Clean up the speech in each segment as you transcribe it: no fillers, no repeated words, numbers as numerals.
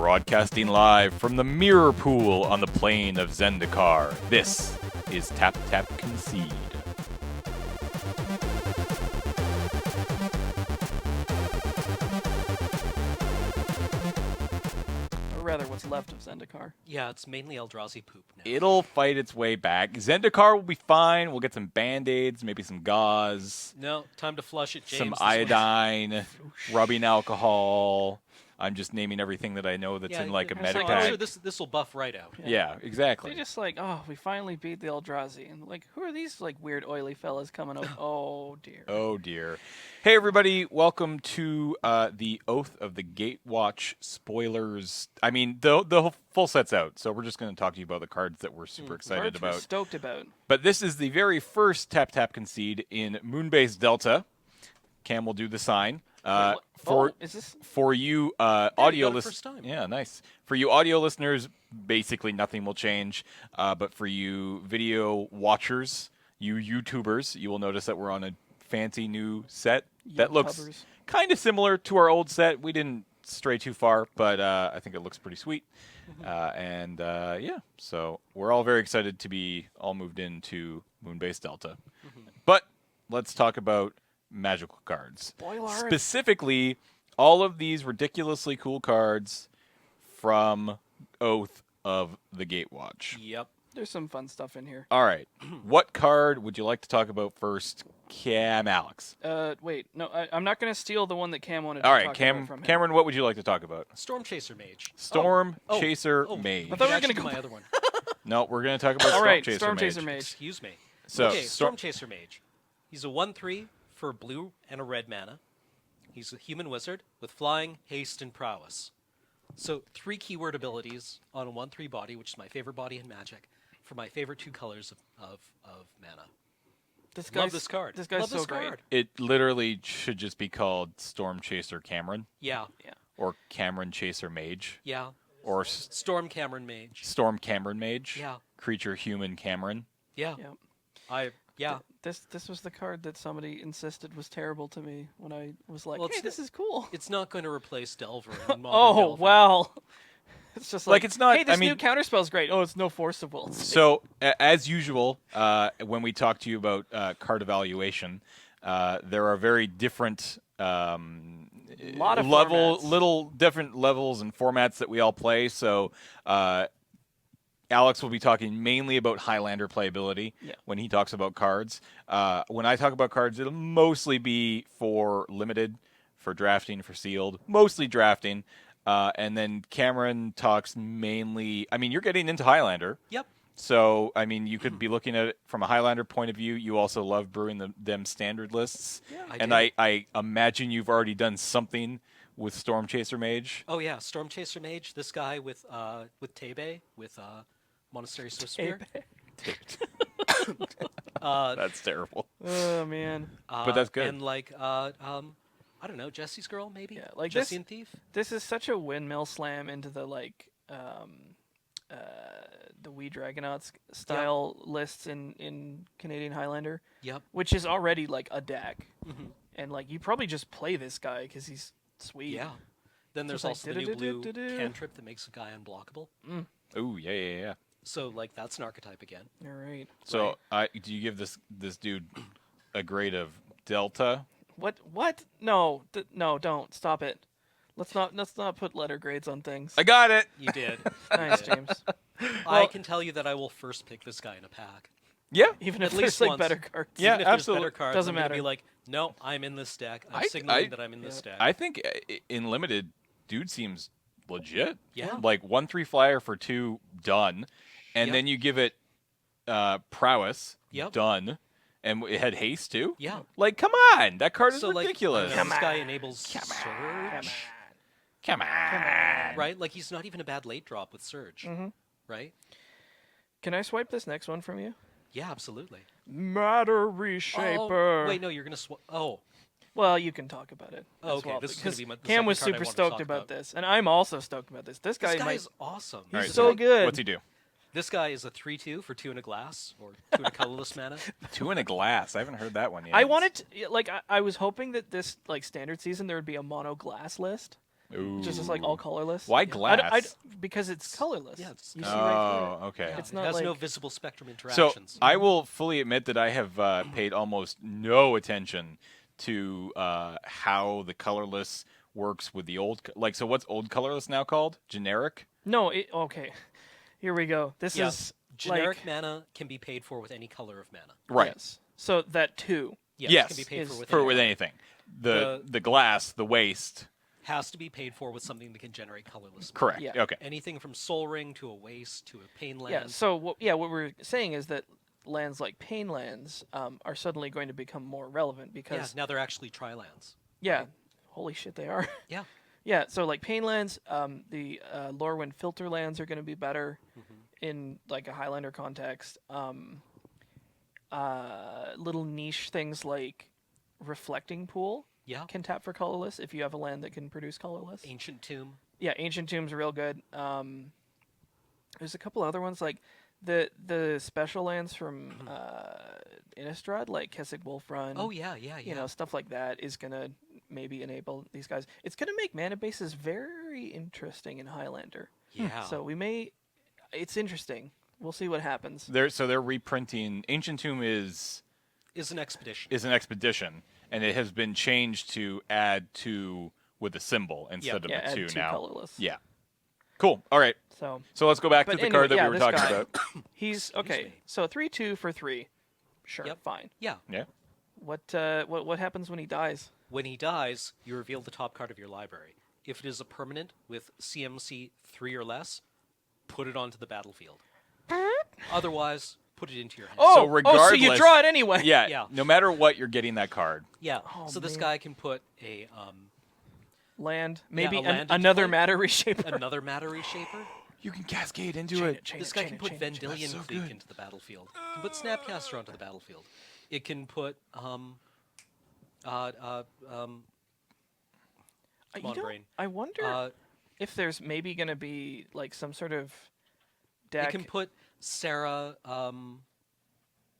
Broadcasting live from the mirror pool on the plane of Zendikar, this is Tap Tap Concede. Or rather, what's left of Zendikar. Yeah, it's mainly Eldrazi poop now. It'll fight its way back. Zendikar will be fine. We'll get some band-aids, maybe some gauze, No, time to flush it, James. some This iodine, rubbing alcohol. I'm just naming everything that I know that's in like a one's- medic I'm pack. sure this will buff right out. Yeah, exactly. They just like, oh, we finally beat the Eldrazi. And like, who are these like weird oily fellas coming up? Oh, dear. Oh dear. Hey everybody, welcome to the Oath of the Gatewatch spoilers. I mean, the full set's out, so we're just going to talk to you about the cards that we're super excited Cards we're about. stoked about. But this is the very first Tap Tap Concede in Moonbase Delta. Cam will do the sign. Is this? For you audio got it listeners, first time. yeah, nice. For you audio listeners, basically nothing will change. But for you video watchers, you YouTubers, you will notice that we're on a fancy new set that looks YouTubers. kind of similar to our old set. We didn't stray too far, but I think it looks pretty sweet. Yeah, so we're all very excited to be all moved into Moonbase Delta. But let's talk about magical cards. Spoiler. Specifically, all of these ridiculously cool cards from Oath of the Gatewatch. Yep. There's some fun stuff in here. All right. What card would you like to talk about first, Cam Alex? Wait, no, I'm not going to steal the one that Cam wanted to All talk right, about from him. Cameron, what would you like to talk about? Stormchaser Mage. Stormchaser Mage. I thought we were Actually, gonna go my other one. No, we're going to talk about All right, Stormchaser Mage. Stormchaser Mage. Excuse me. So, okay, Stormchaser Mage. He's a 1/3 for blue and a red mana. He's a human wizard with flying, haste, and prowess. So 3 keyword abilities on a 1/3 body, which is my favorite body in Magic, for my favorite 2 colors of mana. This Love guy's, this card. This guy's Love so this great. card. It literally should just be called Stormchaser Cameron Yeah, or Cameron Chaser Mage yeah. or Storm Cameron Mage. Storm Cameron Mage. Yeah. Creature Human Cameron. Yeah. Yeah. This was the card that somebody insisted was terrible to me when I was like, Well, hey, it's this is cool. It's not going to replace Delver in Modern Oh, Delver. well. It's just like, it's not- hey, this I mean- new counterspell's great. Oh, it's no forcible. So, as usual, when we talk to you about card evaluation, there are very different Lot of formats. little different levels and formats that we all play. So, Alex will be talking mainly about Highlander playability when he talks about cards. When I talk about cards, it'll mostly be for limited, for drafting, for sealed, mostly drafting. And then Cameron talks mainly. I mean, you're getting into Highlander. Yep. So, I mean, you could be looking at it from a Highlander point of view. You also love brewing them standard lists. I do. I imagine you've already done something with Stormchaser Mage. Oh yeah, Stormchaser Mage. This guy with Tebe with Monastery Swiftspear. That's terrible. Oh, man. But that's good. And like I don't know, Jesse's girl maybe. Yeah, like Jesse this- and Thief. This is such a windmill slam into the, like, the Wee Dragonauts style lists in Canadian Highlander, Yep. which is already, like, a deck. And, like, you probably just play this guy because he's sweet. Yeah. Then there's Just like also the new blue du-du-du-du-du. cantrip that makes a guy unblockable. Ooh, yeah. So like that's an archetype again. All right. So, do you give this dude a grade of Delta? What? No, no, don't. Stop it. Let's not put letter grades on things. I got it. You did. Nice, James. I can tell you that I will first pick this guy in a pack. Yeah. Even At if there's least like once. better cards. Yeah, Even if there's absolutely. better cards, Doesn't I'm gonna matter. Be like, no, I'm in this deck. I'm I- signaling I- that I'm in this deck. I think in limited, dude seems legit. Yeah. Like 1/3 flyer for 2, done, and Yep. then you give it prowess, Yep. done, and it had haste too. Yeah. Like, come on, that card is So like, ridiculous. this guy enables Surge, Come on. right? Like he's not even a bad late drop with Surge, right? Can I swipe this next one from you? Yeah, absolutely. Matter Reshaper. Oh, wait, no, you're gonna Well, you can talk about it. Oh, as okay, well, this is because gonna be the Cam was second card I super wanna stoked talk about about. this, and I'm also stoked about this. This This guy guy might. is awesome. All right, so good. What's he do? This guy is a 3/2 for 2 and a glass, or 2 and a colorless mana. 2 in a glass. I haven't heard that one yet. I wanted to, like I was hoping that this like standard season there would be a mono glass list. just as like all colorless. Why I glass? because it's colorless. Yeah, it's you see right through it. Oh, okay. Yeah, It's it not has no like- visible spectrum So interactions. I will fully admit that I have paid almost no attention to how the colorless works with the old. Like, so what's old colorless now called? Generic? No, okay. Here we go. This Yeah. is Generic like, mana can be paid for with any color of mana. Right. Yes. So that 2. Yes. can be paid for Is- with, For any with color. anything. The glass, the waste. Has to be paid for with something that can generate colorless. mana. Correct. Yeah. Okay. Anything from Soul Ring to a Waste to a Pain Land. Yeah. So what we're saying is that lands like Pain lands are suddenly going to become more relevant Yeah, because now they're actually tri-lands. holy shit, they are. Yeah. Yeah. So like Pain lands, the Lorwyn filter lands are going to be better in like a Highlander context. Little niche things like Reflecting Pool Yeah. can tap for colorless if you have a land that can produce colorless. Ancient Tomb. Yeah, Ancient Tomb's real good. There's a couple other ones like the special lands from Innistrad, like Keswick Wolf Run. Oh yeah, yeah, yeah. You know, stuff like that is gonna maybe enable these guys. It's gonna make mana bases very interesting in Highlander. yeah. So we may. It's interesting. We'll see what happens. They're reprinting. Ancient Tomb is Is an expedition. an expedition, and it has been changed to add 2 with a symbol instead Yeah, of add the 2 2 now. colorless. Yeah. Cool. All right. So So let's go back to But the anyway, card that yeah, we were this talking guy- about. he's okay. me. So 3/2 for 3. Sure, Yep. fine. Yeah. Yeah. What happens when he dies? When he dies, you reveal the top card of your library. If it is a permanent with CMC 3 or less, put it onto the battlefield. Otherwise, put it into your hand. Oh, So so you regardless- draw it anyway. Yeah. Yeah. No matter what, you're getting that card. Yeah. Oh, so this man. guy can put a Land, maybe a land into another play. matter reshaper. another matter reshaper. You can cascade into Chain it. it, chain This it, guy chain can it, put chain it, chain it. Vendilion so Clique good. into the battlefield. It can put Snapcaster onto the battlefield. It can put Come You on, know, brain. I wonder if there's maybe going to be like some sort of It deck. can put Sarah,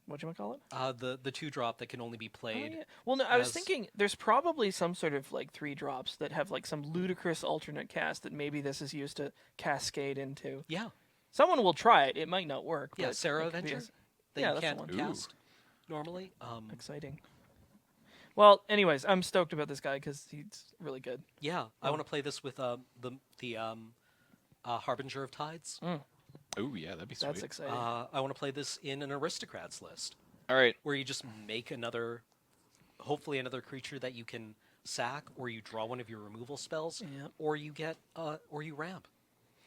Whatchamacallit? the 2-drop that can only be Oh, played. yeah. Well, no, I was as- thinking there's probably some sort of like 3-drops that have like some ludicrous alternate cast that maybe this is used to cascade into. Yeah. Someone will try it. It might not work. Yeah, but Sarah it could be Avenger that yeah, you that's the can't one. Ooh. cast normally. exciting. Well, anyways, I'm stoked about this guy because he's really good. Yeah, I want to play this with the Harbinger of Tides. Oh yeah, that'd be sweet. That's exciting. I want to play this in an Aristocrats list, All right. where you just make hopefully another creature that you can sack, or you draw one of your removal spells, Yeah. or you get, or you ramp.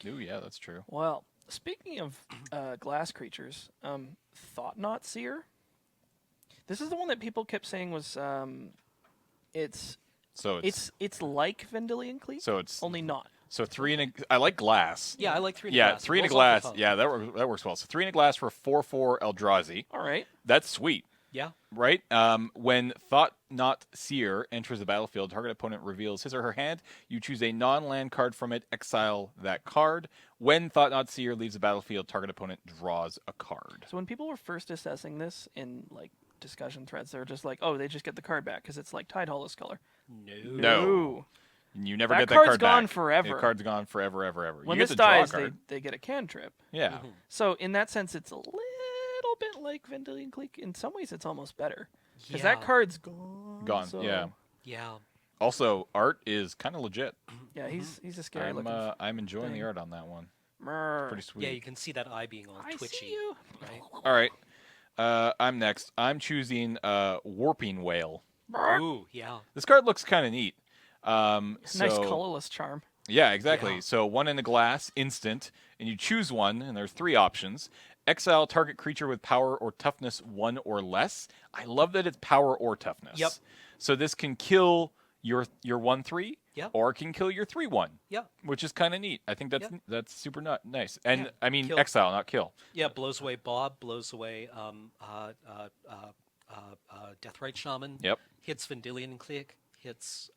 Oh yeah, that's true. Well, speaking of glass creatures, Thought-Knot Seer. This is the one that people kept saying was it's So it's like Vendilion Cleave, so it's only not. so 3 in a. I like glass. Yeah, I like 3 in a Yeah, glass. It 3 in a rolls off glass. the tongue. Yeah, that works well. So 3 in a glass for 4/4 Eldrazi. All right. That's sweet, Yeah. right? When Thought Not Seer enters the battlefield, target opponent reveals his or her hand. You choose a non-land card from it. Exile that card. When Thought Not Seer leaves the battlefield, target opponent draws a card. So when people were first assessing this in like discussion threads, they were just like, "Oh, they just get the card back because it's like Tide Hollows color." No. You never That get that card's card gone back. forever. The card's gone forever, ever, ever. When you this get to draw a dies, card. they get a cantrip. Yeah. So in that sense, it's a little bit like Vendilion Clique. In some ways, it's almost better because Yeah. that card's gone. Gone. So, Yeah. Yeah. Also, art is kind of legit. Yeah, he's a scary looking. I'm enjoying the thing. art on that one. Brr. Pretty sweet. Yeah, you can see that eye being all I twitchy. see you. Right? All right. I'm next. I'm choosing Warping Wail. Ooh, yeah. This card looks kind of neat. Nice So- colorless charm. Yeah, exactly. Yeah. So 1 in a glass, instant, and you choose one, and there's 3 options. Exile target creature with power or toughness 1 or less. I love that it's power or toughness. Yep. So this can kill your 1/3, Yep. or it can kill your 3/1, Yeah. which is kind of neat. I think that's Yep. that's super nice. And Yeah. I mean Kill. exile, not kill. Yeah, blows away Bob, blows away Deathrite Shaman. Yep. Hits Vendilion Clique, hits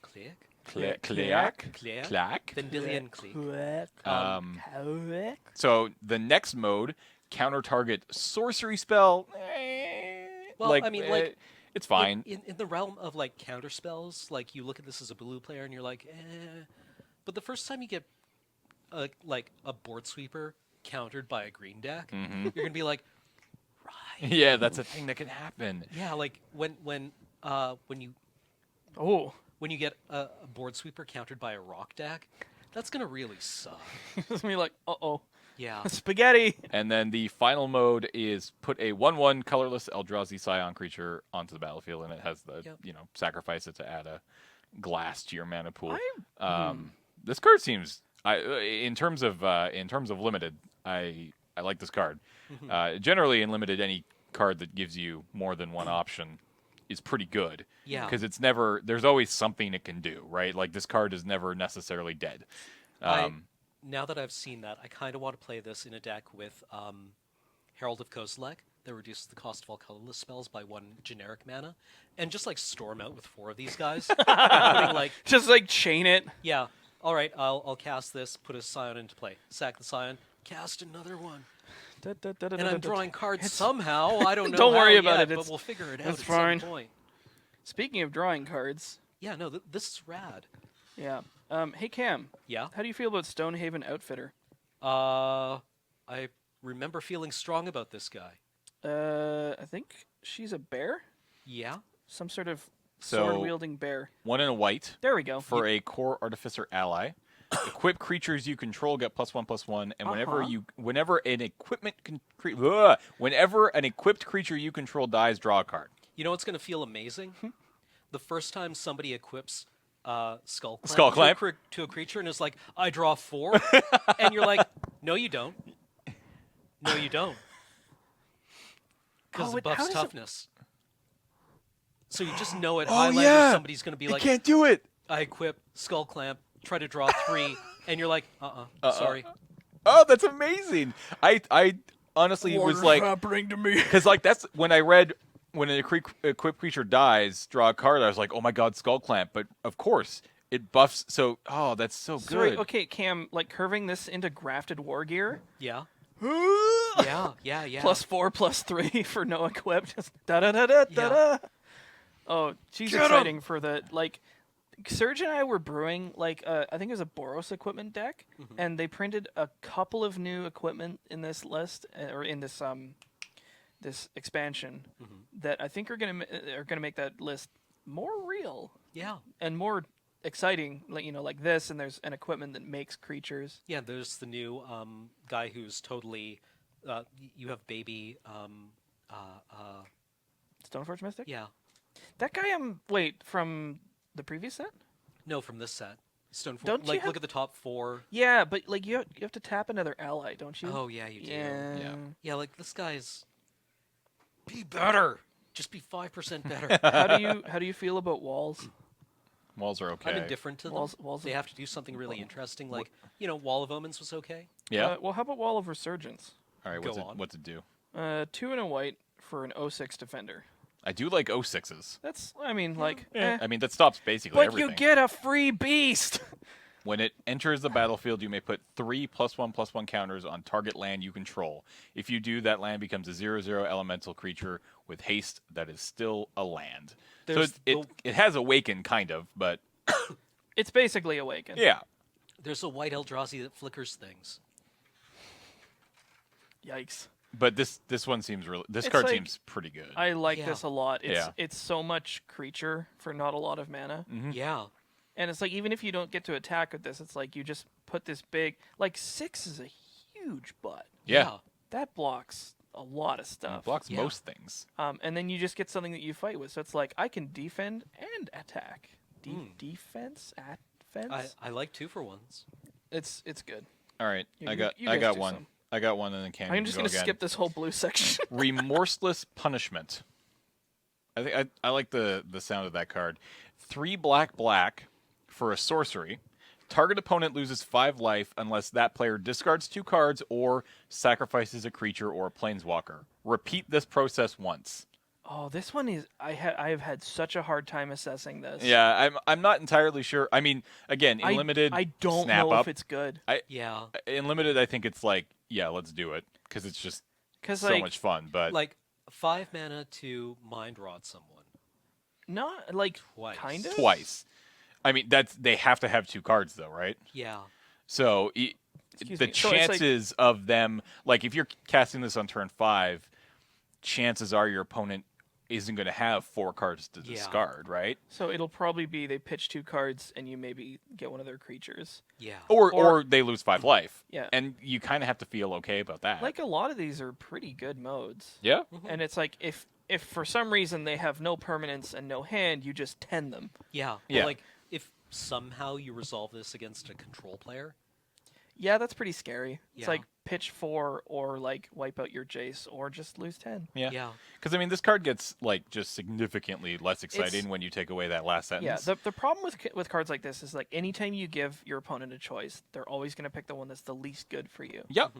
Clique? Clack. Clique? Clack. Vendilion Clique. So the next mode, counter target sorcery spell. Well, I mean, like, It's fine. In the realm of like counter spells, like you look at this as a blue player and you're like, but the first time you get like a board sweeper countered by a green deck, you're gonna be like, right. Yeah, that's a thing that can happen. Yeah, like when you when you get a board sweeper countered by a rock deck, that's gonna really suck. It's gonna be like, uh-oh. Yeah. Spaghetti! And then the final mode is put a 1/1 colorless Eldrazi Scion creature onto the battlefield, and it has the sacrifice it to add a glass to your mana pool. This card seems, in terms of limited, I like this card. Generally, in limited, any card that gives you more than one option is pretty good. Yeah. Because it's never, there's always something it can do, right? Like this card is never necessarily dead. Now that I've seen that, I kind of want to play this in a deck with Herald of Kozilek that reduces the cost of all colorless spells by 1 generic mana, and just like storm out with 4 of these guys. Putting, like, just like chain it. Yeah. All right, I'll cast this, put a Scion into play. Sack the Scion, cast another one. And I'm drawing cards somehow. I don't know Don't worry how about yet, it. but we'll figure it out That's at fine. some point. Speaking of drawing cards. Yeah, no, this is rad. Yeah. Hey, Cam. Yeah? How do you feel about Stonehaven Outfitter? I remember feeling strong about this guy. I think she's a bear? Yeah? Some sort of So- sword-wielding bear. 1 and a white. There we go. For a core artificer ally. Equip creatures you control get +1/+1, and whenever an equipped creature you control dies, draw a card. You know what's going to feel amazing? The first time somebody equips Skull Clamp? to a creature and is like, I draw 4, and you're like, no, you don't. No, you don't. Because it buffs toughness. So you just know at Highlander somebody's going to be like, can't do it. I equip Skull Clamp, try to draw 3, and you're like, sorry. Oh, that's amazing. I honestly was like, happening to me? because like that's when I read when an equipped creature dies, draw a card. I was like, oh my god, Skull Clamp. But of course, it buffs. So that's so good. Sorry, okay, Cam, like curving this into grafted war gear. Yeah. Yeah. +4/+3 for no equipped. Just da-da-da-da-da-da. Oh, she's exciting for the, like, Serge and I were brewing, like, I think it was a Boros equipment deck, and they printed a couple of new equipment in this list, or in this this expansion, that I think are gonna make that list more real. Yeah. And more exciting, like, like this, and there's an equipment that makes creatures. Yeah, there's the new guy who's totally, you have baby, Stoneforge Mystic? yeah. That guy, wait, from the previous set? No, from this set. Stoneforge. Don't you Like, have- look at the top 4. Yeah, but like you have to tap another ally, don't you? Oh, yeah, you do. Yeah. Yeah, like, this guy's... Be better! Just be 5% better. How do you feel about walls? Walls are okay. I'm indifferent to them. Walls They have to do something really interesting, like, Wall of Omens was okay. Yeah. Well, how about Wall of Resurgence? All right. Go on. What's it do? 2 and a white for an 06 defender. I do like 06s. That's, I mean, like, I mean, that stops basically but everything. you get a free beast. When it enters the battlefield, you may put 3 +1/+1 counters on target land you control. If you do, that land becomes a 0/0 elemental creature with haste that is still a land. There's So it has Awaken, kind of, but It's basically Awaken. yeah. There's a white Eldrazi that flickers things. Yikes. But this one seems really. This It's card like- seems pretty good. I like Yeah. this a lot. Yeah. It's so much creature for not a lot of mana. Yeah. And it's like, even if you don't get to attack with this, it's like you just put this big, like 6 is a huge butt. yeah. That blocks a lot of stuff. It blocks Yeah. most things. And then you just get something that you fight with. So it's like, I can defend and attack. Defense? Offense? I like 2-for-1s. It's good. All right, Yeah, I you guys got do one. some. I got one, and then Cam. I'm just going to skip this whole blue section. Remorseless Punishment. I think I like the sound of that card. 3 black for a sorcery. Target opponent loses 5 life unless that player discards 2 cards or sacrifices a creature or a planeswalker. Repeat this process once. Oh, this one is, I have had such a hard time assessing this. Yeah, I'm not entirely sure. I mean, again, in limited, I don't snap know up. if it's good. Yeah. In limited, I think it's like, yeah, let's do it because it's just 'Cause, so like, much fun. But Like, 5 mana to Mind Rot someone. Not like Twice. kind of Twice. I mean, they have to have 2 cards though, right? Yeah. So Excuse the me. So it's like- chances of them, like if you're casting this on turn 5, chances are your opponent isn't going to have 4 cards to Yeah. discard, right? So it'll probably be they pitch 2 cards and you maybe get one of their creatures. Yeah. Or they lose 5 life. Yeah. And you kind of have to feel okay about that. Like a lot of these are pretty good modes. yeah. And it's like if for some reason they have no permanence and no hand, you just 10 them. Yeah. Yeah. But, like, if somehow you resolve this against a control player, Yeah, that's pretty scary. It's Yeah. like pitch 4 or like wipe out your Jace or just lose 10. Yeah. yeah. Because I mean, this card gets like just significantly less exciting It's- when you take away that last Yeah, sentence. the problem with cards like this is like anytime you give your opponent a choice, they're always going to pick the one that's the least good for you. Yep.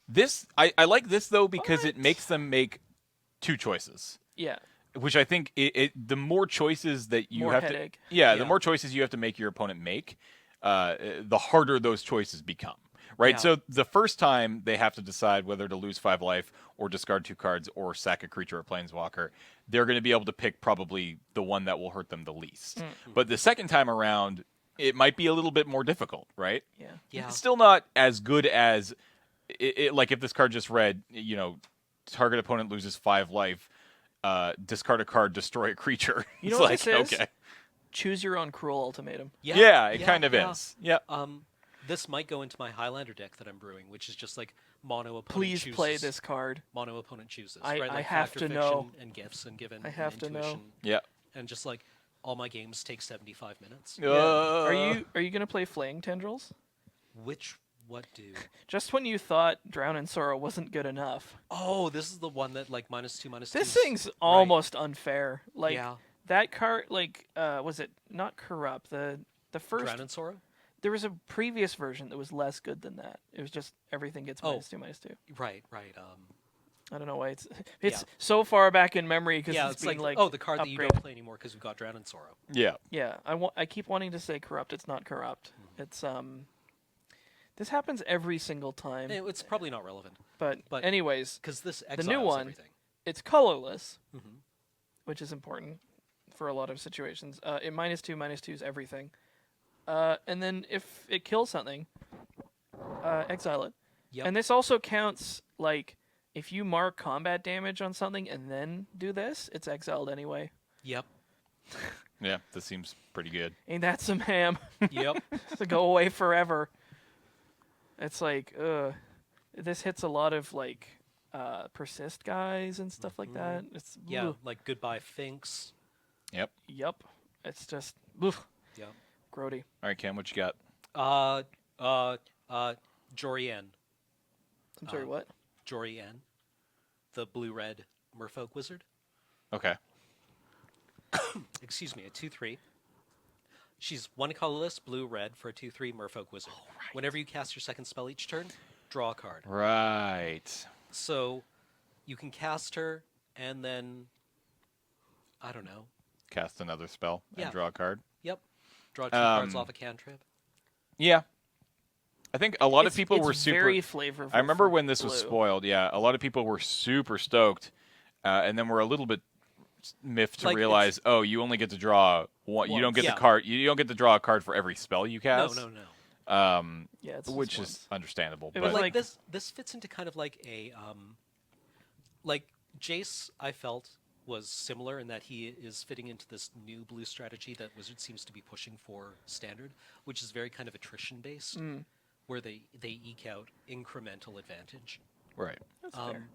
This I like this though because it But- makes them make 2 choices, Yeah. which I think the more choices that you More have headache. to the Yeah. more choices you have to make your opponent make, the harder those choices become. Right. Yeah. So the first time they have to decide whether to lose 5 life or discard 2 cards or sack a creature or planeswalker, they're going to be able to pick probably the one that will hurt them the least. But the second time around, it might be a little bit more difficult, right? Yeah. Yeah. It's still not as good as like if this card just read, target opponent loses 5 life, discard a card, destroy a creature. You know It's what like, this is? okay. Choose your own cruel ultimatum. Yeah, it kind of yeah. is. Yeah. This might go into my Highlander deck that I'm brewing, which is just like mono opponent Please chooses. play this card. Mono opponent chooses. I- right? I Like have Factor to know. Fiction and gifts and given. I and have to know. intuition, Yeah. And just like all my games take 75 minutes. Are you going to play Flaying Tendrils? What do? Just when you thought Drown in Sorrow wasn't good enough. Oh, this is the one that like -2/-2. This thing's almost unfair. Like Yeah. that card like was it not Corrupt? The first Drown in Sorrow. there was a previous version that was less good than that. It was just everything gets Oh. -2/-2. Right. I don't know why it's Yeah. so far back in memory because Yeah, it's it's been like, like oh, the card that you upgraded. don't play anymore because we got Drown in Sorrow. Yeah. Yeah, I keep wanting to say Corrupt. It's not Corrupt. It's this happens every single time. It's probably not relevant But but- anyways, because this new exiles one- everything. it's colorless, Mhm. which is important for a lot of situations. It -2/-2 is everything. And then if it kills something, exile it. Yep. And this also counts, like, if you mark combat damage on something and then do this, it's exiled anyway. Yep. Yeah. This seems pretty good. Ain't that some ham? Yep. To go away forever. It's like, this hits a lot of, like, persist guys and stuff like that. It's Yeah. ugh. Like Goodbye Finks. Yep. Yep. It's just, ugh, Yep. grody. All right, Cam, what you got? Jori N. I'm sorry, what? Jori N. The blue-red Merfolk Wizard. Okay. Excuse me, a 2/3. She's 1 colorless, blue-red for a 2/3 Merfolk Wizard. Whenever you cast your second spell each turn, draw a card. Right. So you can cast her and then, I don't know. Cast another spell and Yeah. draw a card. Yep. Draw 2 cards Um, off a cantrip. Yeah. I think a lot of It's- people it's were super. very flavorful. I remember for when this was blue. spoiled. Yeah, a lot of people were super stoked, and then were a little bit miffed to Like, realize, oh, you only get to draw one. You don't Once. get Yeah. the card. You don't get to draw a card for every spell you cast. No. Yeah, it's Which just is once. understandable. It But was Like, like- this fits into kind of like a like Jace. I felt was similar in that he is fitting into this new blue strategy that Wizard seems to be pushing for standard, which is very kind of attrition based, where they eke out incremental advantage. right. That's fair.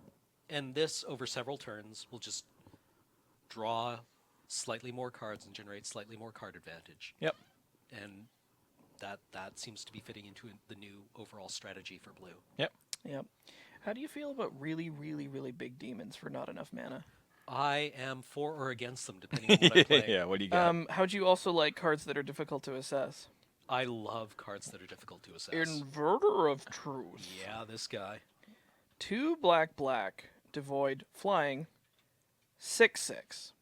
And this over several turns will just draw slightly more cards and generate slightly more card advantage. Yep. And that seems to be fitting into the new overall strategy for blue. Yep. Yep. How do you feel about really, really, really big demons for not enough mana? I am for or against them, depending on what I play. Yeah. What do you got? How'd you also like cards that are difficult to assess? I love cards that are difficult to assess. Inverter of Truth. Yeah, this guy. 2 black, devoid, flying, 6/6.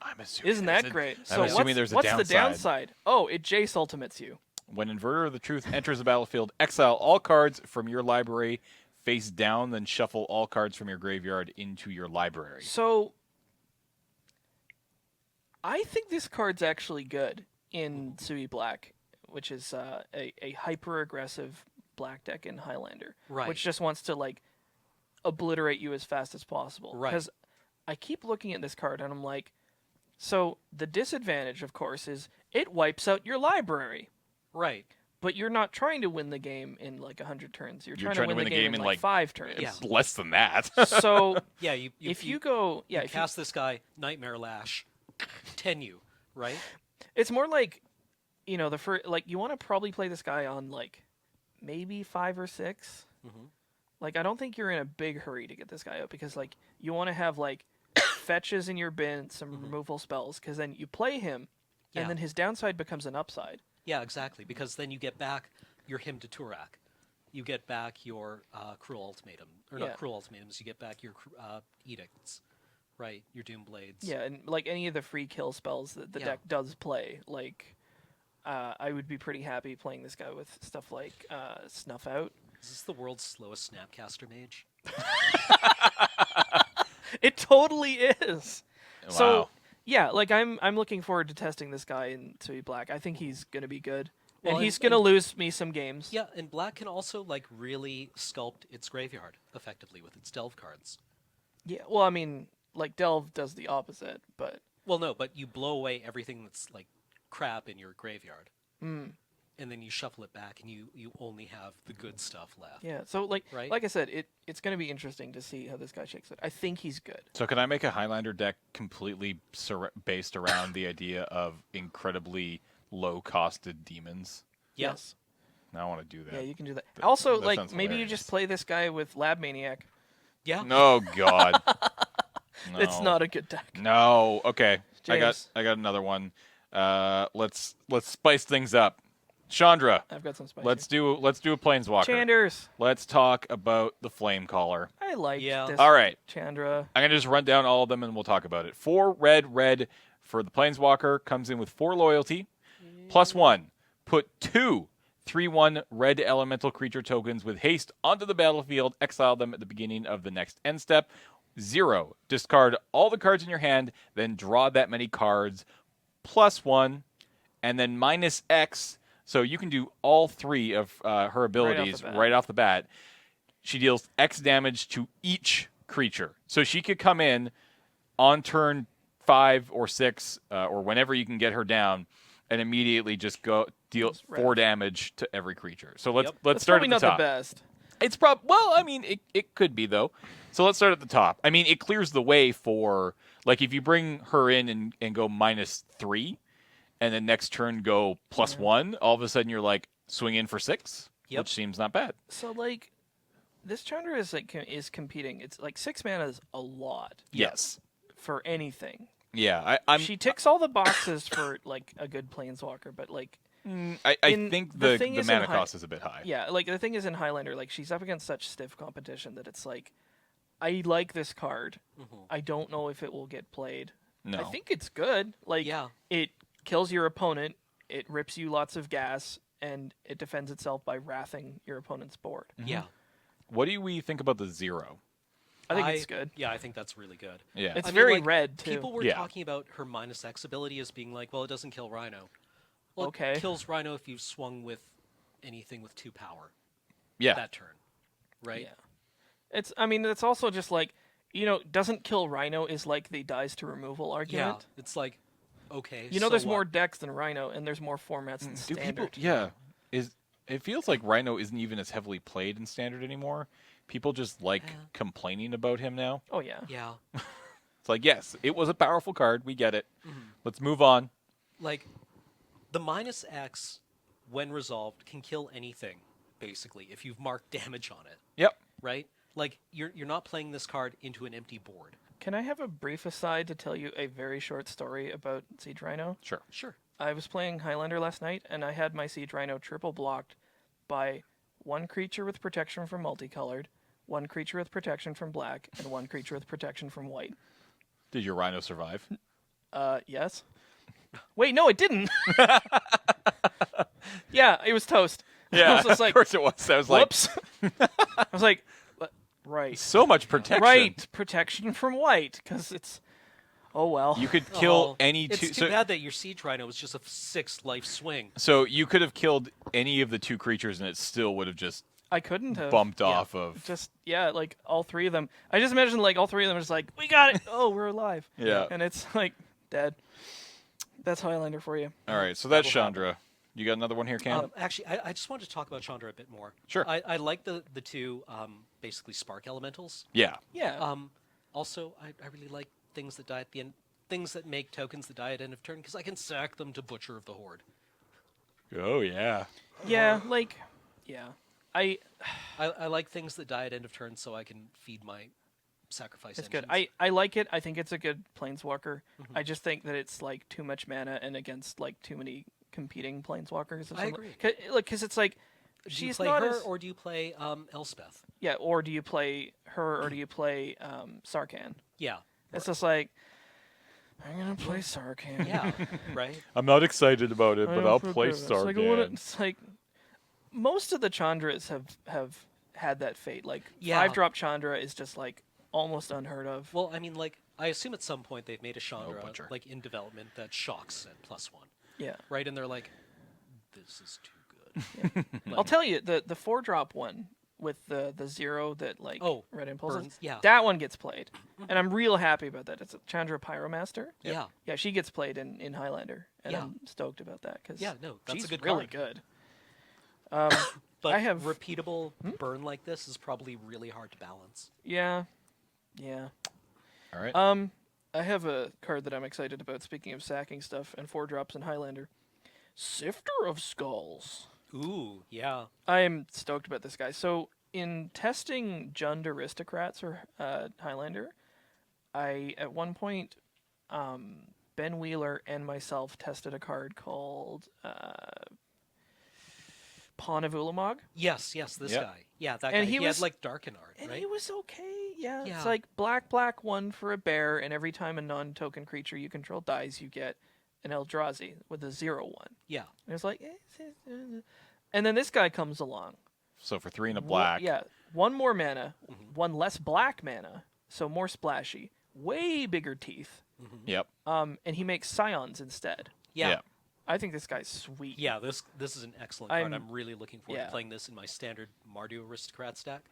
I'm assuming. Isn't there's that a- great? I'm So assuming there's a what's downside. the downside? Oh, it Jace ultimates you. When Inverter of the Truth enters the battlefield, exile all cards from your library face down, then shuffle all cards from your graveyard into your library. So I think this card's actually good in Sui Black, which is a hyper-aggressive black deck in Highlander, Right. which just wants to, like, obliterate you as fast as possible. Right. Because I keep looking at this card, and I'm like, so the disadvantage, of course, is it wipes out your library. Right. But you're not trying to win the game in, like, 100 turns. You're trying to win the game in, like, 5 turns. Yeah. It's less than that. So, Yeah, if you go... Yeah, you cast this guy, Nightmare Lash, 10 you, right? It's more like, you know, you want to probably play this guy on, like, maybe 5 or 6. Mhm. Like, I don't think you're in a big hurry to get this guy out because, like, you want to have, like, fetches in your bin, some removal spells, because then you play him, and Yeah. then his downside becomes an upside. Yeah, exactly, because then you get back your Hymn to Turak. You get back your Cruel Ultimatum. Or Yeah. not Cruel Ultimatums, you get back your Edicts. Right, your Doom Blades. Yeah, and, like, any of the free kill spells that the Yeah. deck does play, like, I would be pretty happy playing this guy with stuff like Snuff Out. Is this the world's slowest Snapcaster Mage? It totally is. Wow. So, yeah, like, I'm looking forward to testing this guy in Sui Black. I think he's going to be good. Well, And he's and- going to lose me some games. Yeah, and Black can also, like, really sculpt its graveyard effectively with its Delve cards. Yeah, well, I mean, like, Delve does the opposite, but... Well, no, but you blow away everything that's, like, crap in your graveyard. Mm. And then you shuffle it back, and you only have the good stuff left. Yeah, so, like, Right? like I said, it's going to be interesting to see how this guy shakes it. I think he's good. So can I make a Highlander deck completely based around the idea of incredibly low-costed demons? Yeah. Yes. I want to do that. Yeah, you can do that. Also, that like, sounds maybe you hilarious. just play this guy with Lab Maniac. Yeah. No, God. No. It's not a good deck. No. Okay. James. I got another one. Let's spice things up. Chandra, I've got some spicy. let's do a Planeswalker. Chanders. Let's talk about the Flamecaller. I like Yeah. this All right. Chandra. I'm gonna just run down all of them and we'll talk about it. 4 red for the Planeswalker, comes in with 4 loyalty, +1. Put 2 3/1 red elemental creature tokens with haste onto the battlefield. Exile them at the beginning of the next end step. 0. Discard all the cards in your hand, then draw that many cards. +1, and then -X. So you can do all 3 of her abilities right off the bat. She deals X damage to each creature. So she could come in on turn 5 or 6, or whenever you can get her down, and immediately just go deal 4 damage to every creature. So let's That's start probably at not the top. the best. It's well, I mean, it could be though. So let's start at the top. I mean, it clears the way for, like, if you bring her in and go -3, and then next turn go +1, all of a sudden you're like swing in for 6, which seems not bad. So, like, this Chandra is competing. It's like 6 mana is a lot Yes. for anything. Yeah, I'm. She ticks all the boxes for, like, a good Planeswalker, but, like, I think the the thing is mana in cost is a bit high. yeah, like, the thing is in Highlander, like, she's up against such stiff competition that it's like, I like this card. I don't know if it will get played. No. I think it's good. Like, Yeah. it kills your opponent, it rips you lots of gas, and it defends itself by wrathing your opponent's board. Yeah. What do we think about the 0? I think it's good. Yeah, I think that's really good. Yeah. It's I mean, very like, red, too. People were Yeah. talking about her -X ability as being like, well, it doesn't kill Rhino. Well, Okay. it kills Rhino if you've swung with anything with 2 power yeah. that turn, right? Yeah. I mean, it's also just like, you know, doesn't kill Rhino is like the dies to removal argument. Yeah, it's like, okay. You know, so there's what? more decks than Rhino, and there's more formats than Do standard. people? Yeah. It feels like Rhino isn't even as heavily played in standard anymore. People just like complaining about him now. Oh, yeah. Yeah. It's like, yes, it was a powerful card. We get it. Let's move on. Like, the -X, when resolved, can kill anything, basically, if you've marked damage on it, Yep. right? Like, you're not playing this card into an empty board. Can I have a brief aside to tell you a very short story about Siege Rhino? Sure. Sure. I was playing Highlander last night, and I had my Siege Rhino triple blocked by 1 creature with protection from multicolored, 1 creature with protection from black, and 1 creature with protection from white. Did your Rhino survive? Yes. Wait, no, it didn't. Yeah, it was toast. I was just like, of course it was. I was like, whoops. I was like, right. so much protection. Right, protection from white, because it's... Oh well. You could kill Oh, any It's two. too bad that your Siege Rhino was just a 6 life swing. So you could have killed any of the 2 creatures, and it still would have just I couldn't have bumped off of. just like all 3 of them. I just imagine like all 3 of them are just like, we got it. Oh, we're alive. Yeah. And it's like dead. That's Highlander for you. All right, so that's Chandra. You got another one here, Cam? Actually, I just wanted to talk about Chandra a bit more. Sure. I like the 2 basically spark elementals. Yeah. Yeah. Also, I really like things that die at the end. Things that make tokens that die at end of turn, because I can sack them to Butcher of the Horde. Oh, yeah. yeah. Like. Yeah. I like things that die at end of turn, so I can feed my sacrifice It's engines. good. I like it. I think it's a good planeswalker. I just think that it's like too much mana and against like too many competing planeswalkers. I agree. Because it's like Do you she's play not her, as or do you play Elspeth? yeah. Or do you play her or do you play Sarkhan? Yeah. It's just like I'm gonna play Sarkhan. Yeah. Right? I'm not excited about it, but I'll play It's like, Stargan. it's like most of the Chandras have had that fate. Like Yeah. 5-drop Chandra is just like almost unheard of. Well, I mean, like, I assume at some point they've made a Chandra, Butcher. like, in development that shocks at +1. Yeah. Right? And they're like, this is too good. I'll tell you the 4-drop one with the 0 that like red impulses. burns, yeah. That one gets played, and I'm real happy about that. It's a Chandra Pyromaster. Yeah. Yeah, she gets played in Highlander, and Yeah. I'm stoked about that because Yeah, no, that's she's a good really card. good. But I have- repeatable burn like this is probably really hard to balance. Yeah. All right. I have a card that I'm excited about. Speaking of sacking stuff and 4-drops in Highlander, Sifter of Skulls. Ooh, yeah. I'm stoked about this guy. So in testing Jund Aristocrats or Highlander, I at one point Ben Wheeler and myself tested a card called Pawn of Ulamog. Yes, this Yep. guy. Yeah, that And guy. he He was- had, like, Darken Art, And right? he was okay, yeah. Yeah. It's like black, 1 for a bear, and every time a non-token creature you control dies, you get an Eldrazi with a 0/1. Yeah. And it's like, and then this guy comes along. So for 3 and a black. Yeah, 1 more mana, 1 less black mana, so more splashy, way bigger teeth. Yep. And he makes Scions instead. Yeah. I think this guy's sweet. Yeah, this is an excellent card. I'm- I'm really looking forward yeah. to playing this in my standard Mardu Aristocrat stack.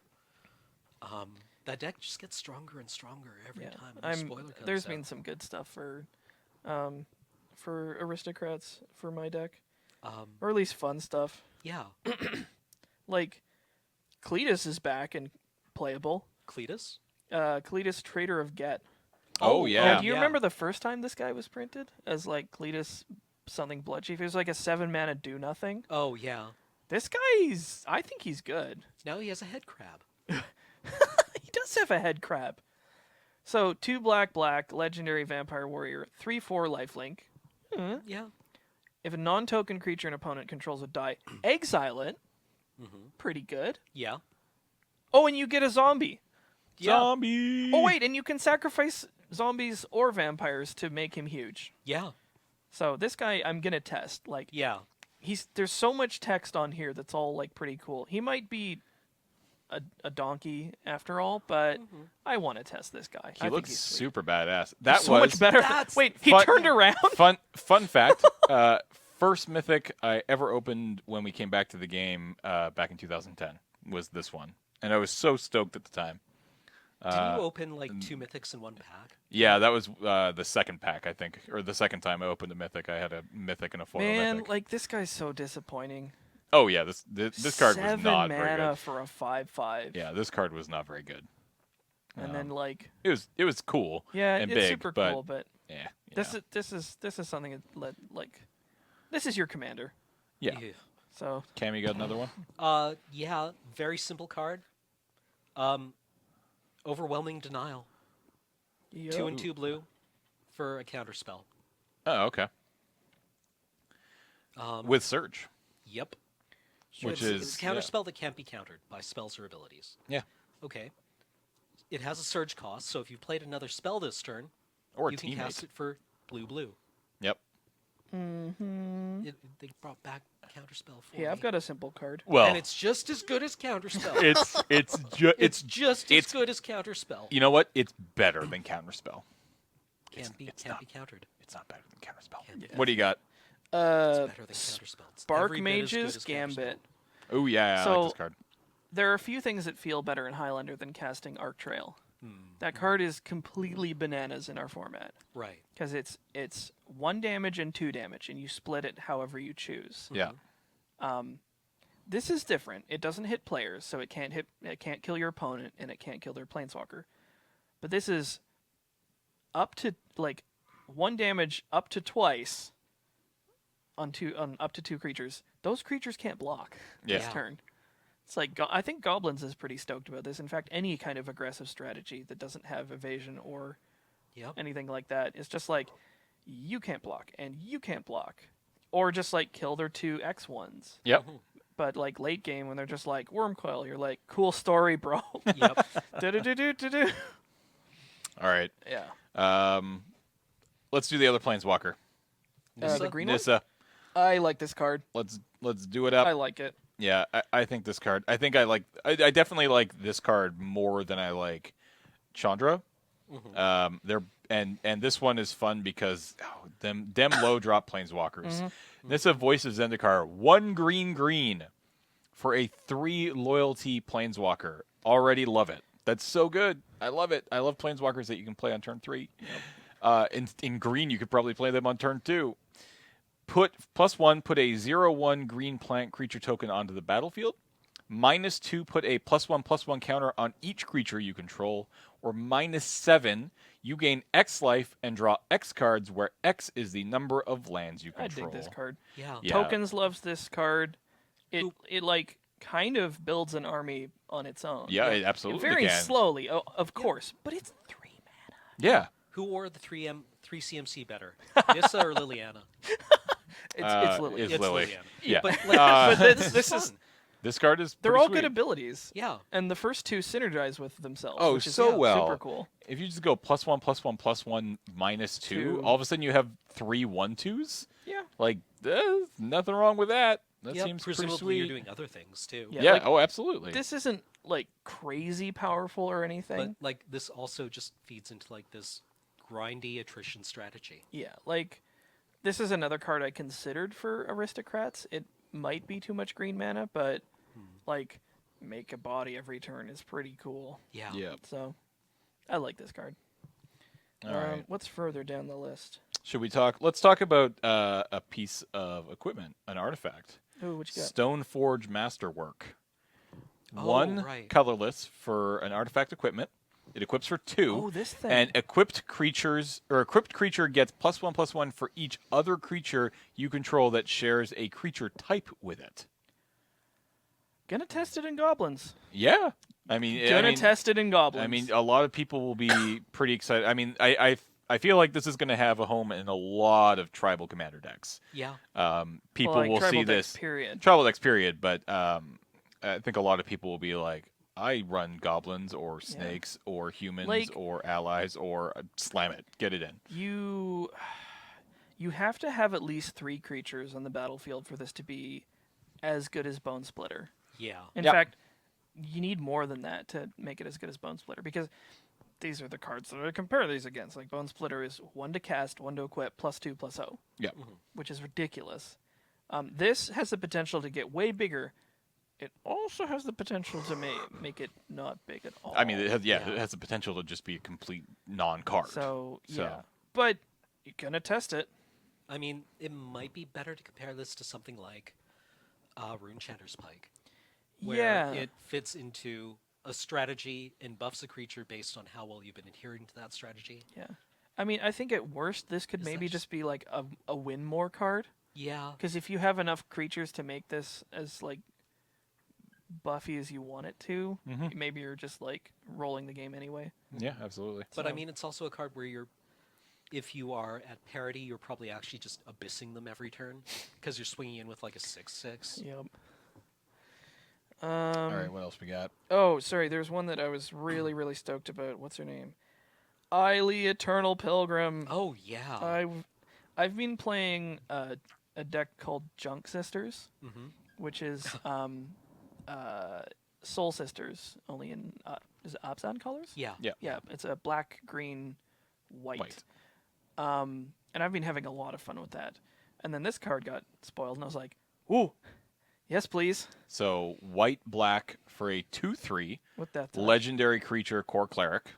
That deck just gets stronger and stronger every Yeah. time. A new spoiler comes There's out. been some good stuff for Aristocrats for my deck, or at least fun stuff. Yeah. Like Kalitas is back and playable. Cletus? Kalitas, Traitor of Ghet. Oh, yeah. Do you Yeah. remember the first time this guy was printed as like Kalitas something Bloodchief? It was like a 7-mana do nothing. Oh, yeah. This guy's, I think he's good. Now he has a head crab. He does have a head crab. So 2 black, legendary vampire warrior, 3/4 lifelink. Yeah. If a non-token creature an opponent controls would die, exile it. Pretty good. Yeah. Oh, and you get a zombie. Yeah. Zombie. Oh wait, and you can sacrifice zombies or vampires to make him huge. Yeah. So this guy, I'm gonna test. Like, Yeah. there's so much text on here that's all like pretty cool. He might be a donkey after all, but I want to test this guy. He I looks think he's sweet. super badass. That so was much better. that's Wait, he fun- turned around. Fun fact. First mythic I ever opened when we came back to the game back in 2010 was this one, and I was so stoked at the time. Did you open like 2 mythics in 1 pack? Yeah, that was the second pack, I think, or the second time I opened a mythic. I had a mythic and a foil Man, mythic. like this guy's so disappointing. Oh yeah, this card was 7 not very mana good. for a 5/5. Yeah, this card was not very good. And then like, It was cool. yeah, and it's big, super but cool, but yeah, this is something that like, this is your commander. yeah. Ew. So Cam, you got another one? Yeah, very simple card. Overwhelming Denial. 2 and 2 blue for a counter spell. Oh, okay. With Surge. Yep. Which It's is- a counter yeah. spell that can't be countered by spells or abilities. Yeah. Okay. It has a surge cost, so if you played another spell this turn, Or a you can cast teammate. it for blue. Yep. They brought back counterspell for me. yeah, I've got a simple card. Well, and it's just as good as counterspell. it's it's just as it's- good as counterspell. you know what? It's better than Counterspell. Can't be countered. It's not better than Counterspell. Can't be. What do you got? It's better than Counterspell. It's Spark every bit as good Mage's as Gambit. Counterspell. Oh yeah, I So- like this card. There are a few things that feel better in Highlander than casting Arc Trail. That card is completely bananas in our format Right. because it's 1 damage and 2 damage, and you split it however you choose. Yeah. This is different. It doesn't hit players, so it can't kill your opponent, and it can't kill their planeswalker. But this is up to 1 damage up to twice on up to 2 creatures. Those creatures can't block this Yeah. turn. It's like I think Goblins is pretty stoked about this. In fact, any kind of aggressive strategy that doesn't have evasion or Yep. anything like that, it's just like you can't block and you can't block, or just like kill their 2 X1s. Yep. But like late game when they're just like Wormcoil, you're like, cool story, bro. Yep. Do-do-do-do-do-do. All right. Yeah. Let's do the other Planeswalker. Nissa? The green one? Nissa. I like this card. Let's do it up. I like it. Yeah, I think this card. I think I definitely like this card more than I like Chandra. They're and this one is fun because them low drop planeswalkers. Nissa Voice of Zendikar, 1 green for a 3 loyalty planeswalker. Already love it. That's so good. I love it. I love planeswalkers that you can play on turn 3. In green, you could probably play them on turn 2. Put +1, put a 0/1 green plant creature token onto the battlefield. -2, put a +1/+1 counter on each creature you control. Or -7, you gain X life and draw X cards, where X is the number of lands you I control. dig this card. Yeah. Yeah. Tokens loves this card. It like kind of builds an army on its own. Yeah, it absolutely Very can. slowly, of course, but it's 3 mana. Yeah. Who wore the 3 CMC better, Nissa or Liliana? It's Lily. It's It's Lily. Liliana. Yeah. But But this this is is fun. This card is they're pretty all sweet. good abilities. Yeah. And the first 2 synergize with themselves. Oh, which is so well. super cool. If you just go +1/+1/+1 -2, Two. all of a sudden you have 3 1/2s. Yeah. Like, there's nothing wrong with that. That Yep, seems pretty presumably sweet. you're doing other things too. Yeah. Yeah. like, Oh, absolutely. This isn't like crazy powerful or But anything. like this also just feeds into like this grindy attrition strategy. Yeah, like this is another card I considered for aristocrats. It might be too much green mana, but like make a body every turn is pretty cool. Yeah. Yeah. So I like this card. All right. What's further down the list? Should we talk? Let's talk about a piece of equipment, an artifact. Ooh, what you got? Stoneforge Masterwork. Oh, 1 right. colorless for an artifact equipment. It equips for 2. Oh, this thing. And equipped creature gets +1/+1 for each other creature you control that shares a creature type with it. Gonna test it in goblins. Yeah. I mean, Test it in goblins. I mean, a lot of people will be pretty excited. I mean, I feel like this is going to have a home in a lot of tribal commander decks. Yeah. People Well, like will tribal see decks, this period. tribal decks period, but I think a lot of people will be like, I run goblins or snakes or humans Like- or allies or slam it, get it in. You have to have at least 3 creatures on the battlefield for this to be as good as Bone Splitter. Yeah. In Yeah. fact, you need more than that to make it as good as Bone Splitter, because these are the cards that I compare these against. Like Bone Splitter is 1 to cast, 1 to equip, +2/+0, Yeah. which is ridiculous. This has the potential to get way bigger. It also has the potential to make it not big at all. I mean, it Yeah. has the potential to just be a complete non-card. So, So- yeah. But you're going to test it. I mean, it might be better to compare this to something like Runechanter's Pike, where Yeah. it fits into a strategy and buffs a creature based on how well you've been adhering to that strategy. Yeah. I mean, I think at worst, this could Is that maybe just- just be like a win more card. Yeah. Because if you have enough creatures to make this as like buffy as you want it to, maybe you're just like rolling the game anyway. Yeah, absolutely. But I So- mean, it's also a card where if you are at parity, you're probably actually just abyssing them every turn because you're swinging in with like a 6/6. Yep. All right, what else we got? Oh, sorry. There's one that I was really, really stoked about. What's her name? Ayli, Eternal Pilgrim. Oh yeah. I've been playing a deck called Junk Sisters, which is Soul Sisters, only in is it Abzan colors? Yeah. Yeah. Yeah, it's a black, green, white. And I've been having a lot of fun with that. And then this card got spoiled, and I was like, ooh, yes, please. So white black for a 2/3 With Death Touch. legendary creature core cleric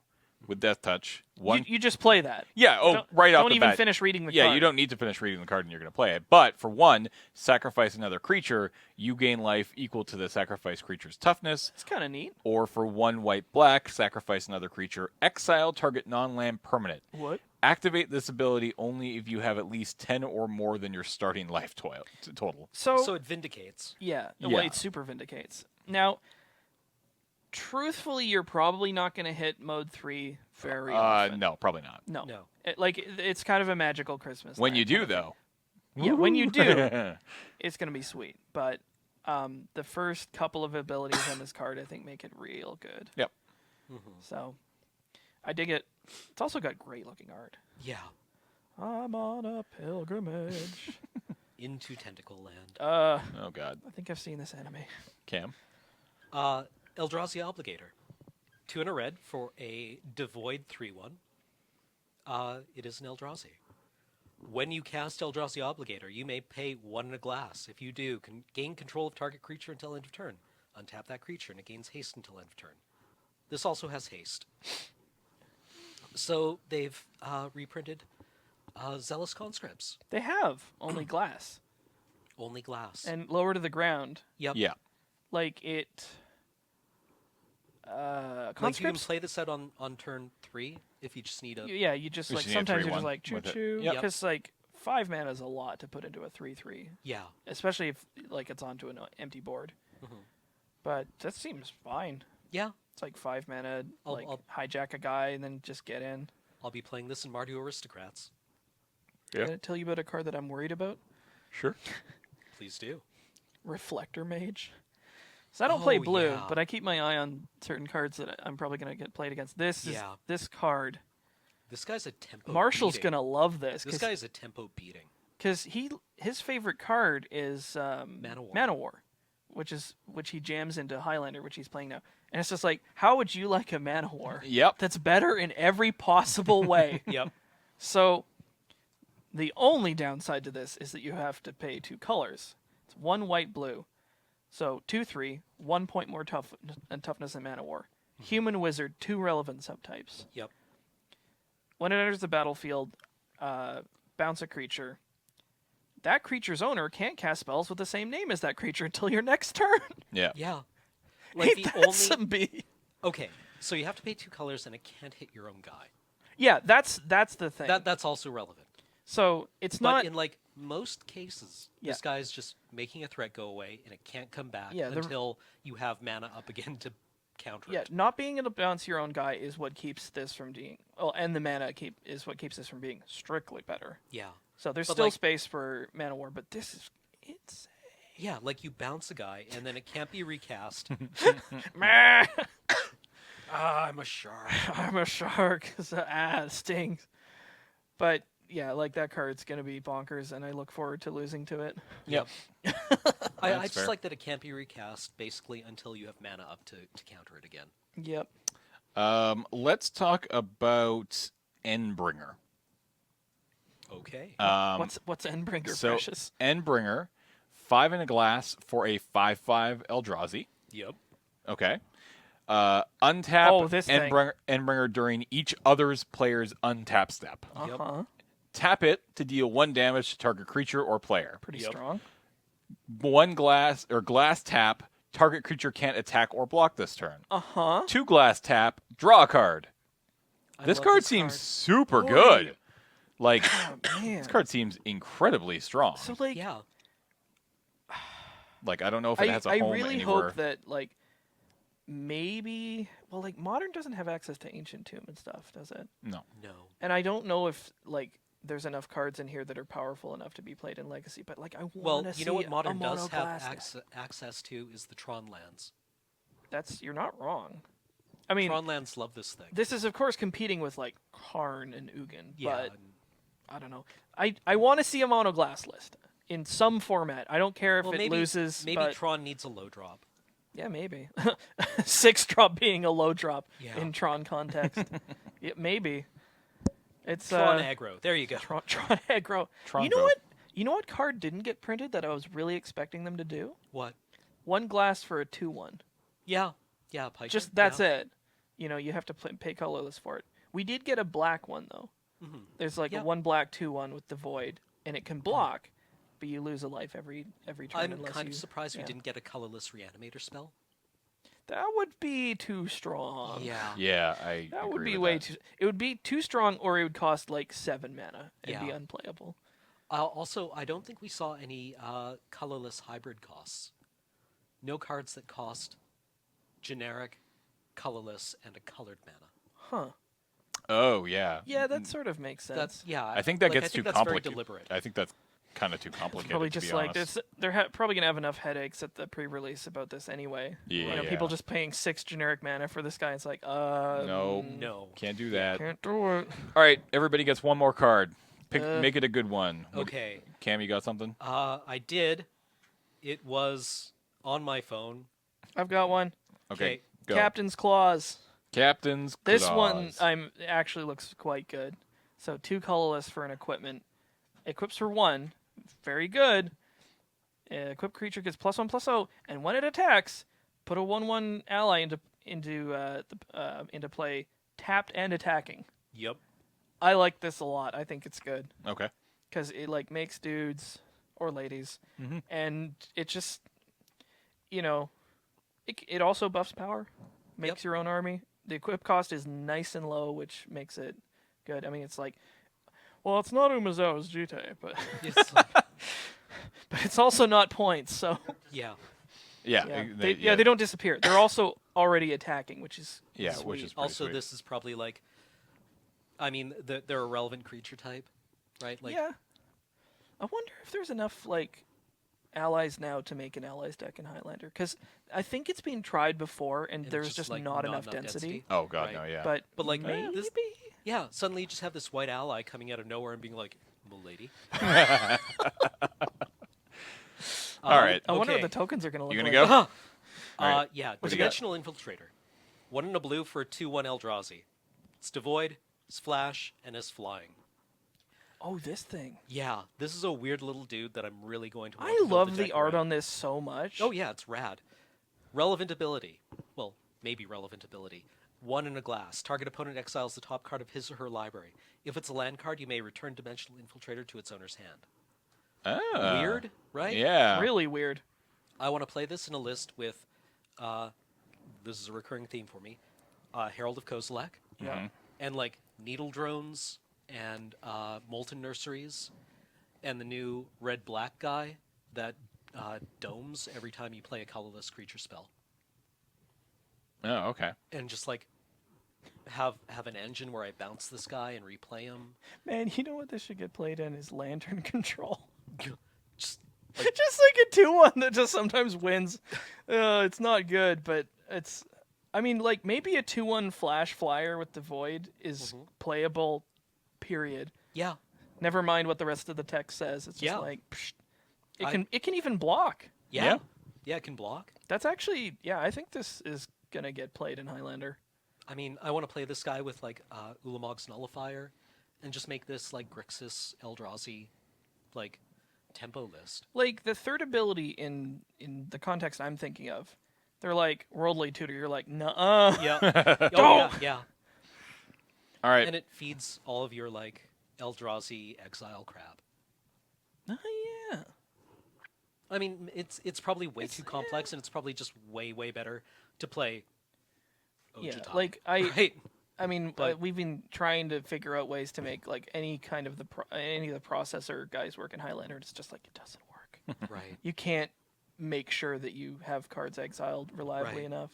with Death Touch. You just play that. Yeah. Oh, right off the bat. Don't even finish reading the card. Yeah, you don't need to finish reading the card, and you're going to play it. But for 1, sacrifice another creature. You gain life equal to the sacrificed creature's toughness. It's kind of neat. Or for 1 white black, sacrifice another creature. Exile target non-land permanent. What? Activate this ability only if you have at least 10 or more than your starting life total. So it vindicates. Yeah. Yeah. Well, it super vindicates. Now, truthfully, you're probably not going to hit mode 3 very often. No, probably not. No. No. It's kind of a magical Christmas. When land you kind do, of thing. though. Yeah, when you do, it's going to be sweet. But the first couple of abilities on this card, I think, make it real good. Yep. So, I dig it. It's also got great looking art. Yeah. I'm on a pilgrimage. Into Tentacle Land. Oh, God. I think I've seen this anime. Cam? Eldrazi Obligator. 2 and a red for a devoid 3/1. It is an Eldrazi. When you cast Eldrazi Obligator, you may pay 1 and a glass. If you do, gain control of target creature until end of turn. Untap that creature, and it gains haste until end of turn. This also has haste. So they've reprinted Zealous Conscripts. They have only glass Only glass. and lower to the ground. Yep. Yeah. Like it. Like you can Conscripts. play this out on turn 3 if you just need a... Yeah, you just We like should need a sometimes you're 3/1 just like choo with it. choo Yep. because like 5 mana is a lot to put into a 3/3, Yeah. especially if like it's onto an empty board. But that seems fine. Yeah. It's like 5 mana, like I'll- hijack a guy and then just get in. I'll be playing this in Mardu Aristocrats. Yeah. Can I tell you about a card that I'm worried about? Sure. Please do. Reflector Mage. So I don't play Oh, blue, yeah. but I keep my eye on certain cards that I'm probably going to get played against. This is Yeah. this card. This guy's a tempo Marshall's beating. going to love this This guy's a tempo beating. because his favorite card is Mana War, which he jams into Highlander, which he's playing now. And it's just like, how would you like a Mana War? Yep. That's better in every possible way. Yep. So the only downside to this is that you have to pay 2 colors. It's 1 white blue. So 2/3, 1 point more toughness than Mana War. Human Wizard, 2 relevant subtypes. Yep. When it enters the battlefield, bounce a creature. That creature's owner can't cast spells with the same name as that creature until your next turn. Yeah. Yeah. Like Ain't the that only... some B? Okay, so you have to pay 2 colors and it can't hit your own guy. Yeah, that's the thing. That's also relevant. So it's But not in like most cases, Yeah. this guy's just making a threat go away and it can't come back Yeah, until you have mana up again to counter Yeah, it. not being able to bounce your own guy is what keeps this from being. Oh, and the mana is what keeps this from being strictly better. Yeah. So there's But, still like- space for Mana War, but this is insane. Yeah, like you bounce a guy and then it can't be recast. Meh. I'm a shark. I'm a shark. It stings. But yeah, like that card's gonna be bonkers, and I look forward to losing to it. Yep. I That's just fair. like that it can't be recast basically until you have mana up to counter it again. Yep. Let's talk about Endbringer. Okay. What's Endbringer, So Precious? Endbringer, 5 and a glass for a 5/5 Eldrazi. Yep. Okay. Untap Oh, this thing. Endbringer during each other's player's untap step. Yep. Tap it to deal 1 damage to target creature or player. Pretty Yep. strong. 1 glass or glass tap, target creature can't attack or block this turn. 2 glass tap, draw a card. I This love card seems super good. Like, Oh, man. this card seems incredibly strong. So like, Yeah. Like, I don't know if it has a I home really anywhere. hope that like maybe like Modern doesn't have access to Ancient Tomb and stuff, does it? No. No. And I don't know if like there's enough cards in here that are powerful enough to be played in Legacy, but like I want to Well, see you know what a Modern does mono have glass deck. access to is the Tron lands. You're not wrong. I mean, Tron lands love this thing. this is of course competing with like Karn and Ugin, Yeah. but I don't know. I want to see a mono glass list in some format. I don't care if well, it maybe, loses. Maybe but Tron needs a low drop. yeah, maybe 6 drop being a low drop Yeah. in Tron context. Yeah, maybe. It's Tron aggro. There you go. Tron aggro. Tron You know Go. what? You know what card didn't get printed that I was really expecting them to do? What? 1 glass for a 2/1. Yeah. Yeah, Pike. Just that's it. You know, you have to pay colorless for it. We did get a black one though. Mm-hmm. There's like Yeah. a 1 black 2/1 with the void, and it can block, but you lose a life every turn. I'm unless kind you, of surprised we yeah. didn't get a colorless reanimator spell. That would be too strong. Yeah. Yeah, I That would agree be with way that. too. It would be too strong, or it would cost like 7 mana and be Yeah. unplayable. Also, I don't think we saw any colorless hybrid costs. No cards that cost generic, colorless, and a colored mana. Huh. Oh, yeah. Yeah, that sort of makes sense. That's yeah. I think that like, gets I think too that's very complicated. deliberate. I think that's kind of too complicated. Probably to just be like honest. they're probably gonna have enough headaches at the pre-release about this anyway. Yeah. You know, people just paying 6 generic mana for this guy. It's like, No. No. Can't do that. can't do it. All right, everybody gets one more card. Uh, Make it a good one. Okay. Cam, you got something? I did. It was on my phone. I've got one. Okay, go. Captain's Claws. Captain's This one Claws. actually looks quite good. So 2 colorless for an equipment. Equips for 1. Very good. Equipped creature gets +1/+0, and when it attacks, put a 1/1 ally into play, tapped and attacking. Yep. I like this a lot. I think it's good Okay. because it like makes dudes or ladies, and it just, you know, it also buffs power, makes Yep. your own army. The equip cost is nice and low, which makes it good. I mean, it's like, well, it's not Umezawa's Jite, but It's, but it's also not points. So yeah. Yeah. they don't disappear. They're also already attacking, which is Yeah, sweet. which is pretty Also, sweet. this is probably like, I mean, they're a relevant creature type, right? Like, yeah. I wonder if there's enough like allies now to make an allies deck in Highlander, because I think it's been tried before and it's there's just like, not enough density. Oh god, Right. no, yeah. But But, like, maybe this- Yeah, suddenly you just have this white ally coming out of nowhere and being like, "Milady." All right. I wonder what okay. the tokens are going to look You like. gonna go? Alright. Yeah, What you got? Dimensional Infiltrator. 1 in a blue for a 2/1 Eldrazi. It's devoid, it's flash, and it's flying. Oh, this thing. Yeah, this is a weird little dude that I'm really going to want I to build love a the deck art around. on this so much. Oh yeah, it's rad. Relevant ability. Well, maybe relevant ability. 1 in a glass. Target opponent exiles the top card of his or her library. If it's a land card, you may return Dimensional Infiltrator to its owner's hand. Ah. Weird, right? Yeah. Really weird. I want to play this in a list with, this is a recurring theme for me, Herald of Kozilek, Yeah. and like Needle Drones, and Molten Nurseries, and the new red-black guy that domes every time you play a colorless creature spell. Oh, okay. And just like have an engine where I bounce this guy and replay him. Man, you know what this should get played in is Lantern Control. Just Just like a 2/1 that just sometimes wins. It's not good, but it's. I mean, like maybe a 2/1 Flash Flyer with the Void is playable. Period. yeah, Never mind what the rest of the text says. It's just Yeah. like psh, it can even block. yeah, yeah. It can block. That's actually I think this is gonna get played in Highlander. I mean, I want to play this guy with like Ulamog's Nullifier, and just make this like Grixis Eldrazi, like tempo list. Like the third ability in the context I'm thinking of, they're like Worldly Tutor. You're like, nuh-uh. Yeah. Oh, yeah, yeah. All right. And it feeds all of your like Eldrazi exile crap. Oh yeah. I mean, it's probably way It's- too complex, and it's probably just way better to play. Yeah, Ojutai, like right? I mean, But- we've been trying to figure out ways to make like any kind of any of the processor guys work in Highlander. It's just like it doesn't work. Right. You can't make sure that you have cards exiled reliably Right. enough.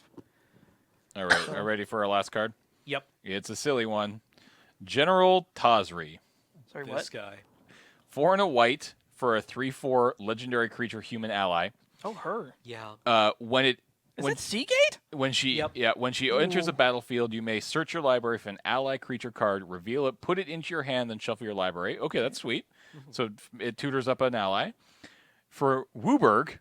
All right. Are ready for our last card? Yep. It's a silly one. General Tazri. Sorry, This what? guy. 4 and a white for a 3/4 legendary creature human ally. Oh, her. Yeah. When it Is when it Seagate? when she Yep. when she enters Ooh. a battlefield, you may search your library for an ally creature card, reveal it, put it into your hand, then shuffle your library. Okay, that's sweet. So it tutors up an ally. For Wooburg,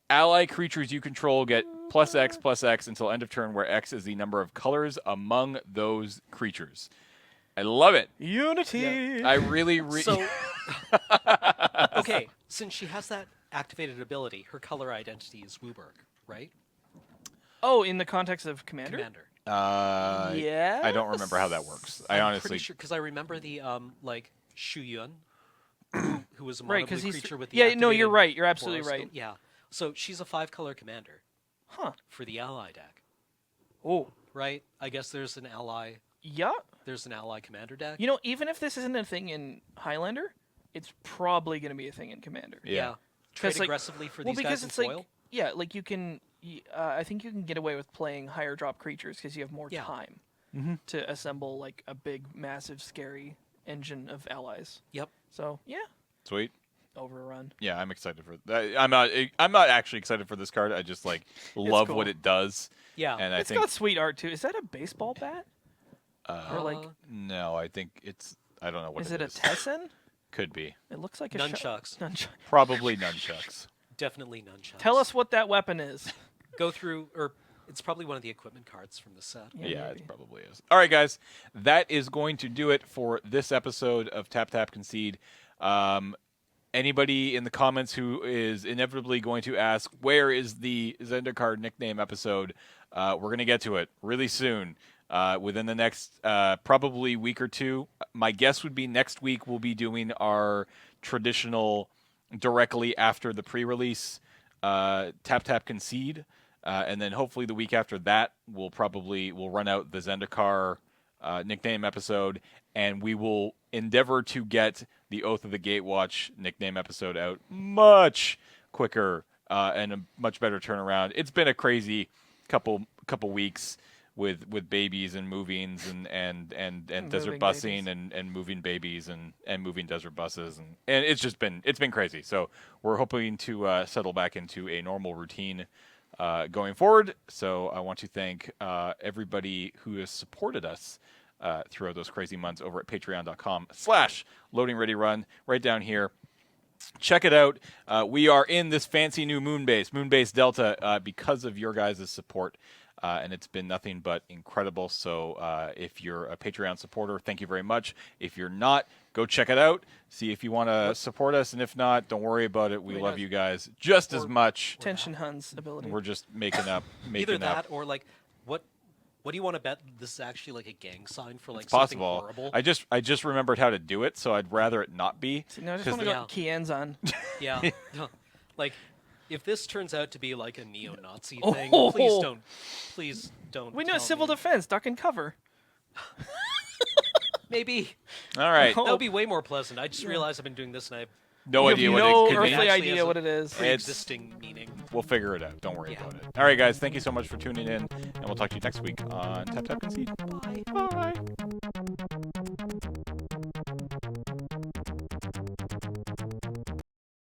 ally creatures you control get +X until end of turn, where X is the number of colors among those creatures. I love it. Unity. I really. So, okay, since she has that activated ability, her color identity is Wooburg, right? Oh, in the context of Commander? Commander. Yeah. I don't remember how that works. I I'm honestly. pretty sure because I remember the like Shu Yun, who was a Right, mono blue because he's creature with the no, you're activated right. You're absolutely Boros right. Yeah, so she's a 5-color commander Huh. for the ally deck, Oh. right? I guess there's an ally. Yeah. There's an ally commander deck. You know, even if this isn't a thing in Highlander, it's probably going to be a thing in Commander. Yeah. Trade 'Cause, like- aggressively for Well, these because guys in it's like, foil. yeah, like you can. I think you can get away with playing higher drop creatures because you have more Yeah. time to assemble like a big, massive, scary engine of allies. Yep. So yeah, Sweet. overrun. Yeah, I'm excited for that. I'm not actually excited for this card. I just like love cool. what it does. Yeah. And I It's think got sweet art too. Is that a baseball bat? Or like, no, I think it's. I don't know what is it a is. Tessin? Could be. It looks like a Nunchucks. Probably nunchucks. Definitely nunchucks. Tell us what that weapon is. Go through, or it's probably one of the equipment cards from the set. Yeah, maybe. it probably is. All right, guys, that is going to do it for this episode of Tap Tap Concede. Anybody in the comments who is inevitably going to ask, where is the Zendikar nickname episode? We're going to get to it really soon. Within the next probably week or two. My guess would be next week we'll be doing our traditional directly after the pre-release Tap Tap Concede. And then hopefully the week after that we'll run out the Zendikar nickname episode, and we will endeavor to get the Oath of the Gatewatch nickname episode out much quicker and a much better turnaround. It's been a crazy couple weeks with babies and movings and desert busing and moving babies and moving desert buses and it's been crazy. So we're hoping to settle back into a normal routine going forward. So I want to thank everybody who has supported us throughout those crazy months over at patreon.com/LoadingReadyRun, right down here. Check it out. We are in this fancy new Moonbase Delta because of your guys' support. And it's been nothing but incredible. So if you're a Patreon supporter, thank you very much. If you're not, go check it out. See if you want to support us. And if not, don't worry about it. We love you guys just as much. Tension Hun's ability. We're just making up. Either that or like, what do you want to bet this is actually like a gang sign for like It's something possible. horrible? I just remembered how to do it, so I'd rather it not be. See, no, I just 'cause want to go key ends on. Yeah. Like, if this turns out to be like a neo-Nazi Oh. thing, please don't. We know tell civil me. defense, duck and cover. Maybe All right. Oh. that would be way more pleasant. I just realized I've been doing this and I have No You idea have what no it could earthly be. Actually idea has what a it is. pre-existing meaning. We'll figure it out. Don't worry Yeah. about it. All right, guys. Thank you so much for tuning in, and we'll talk to you next week on Tap Tap Concede. Bye. Bye.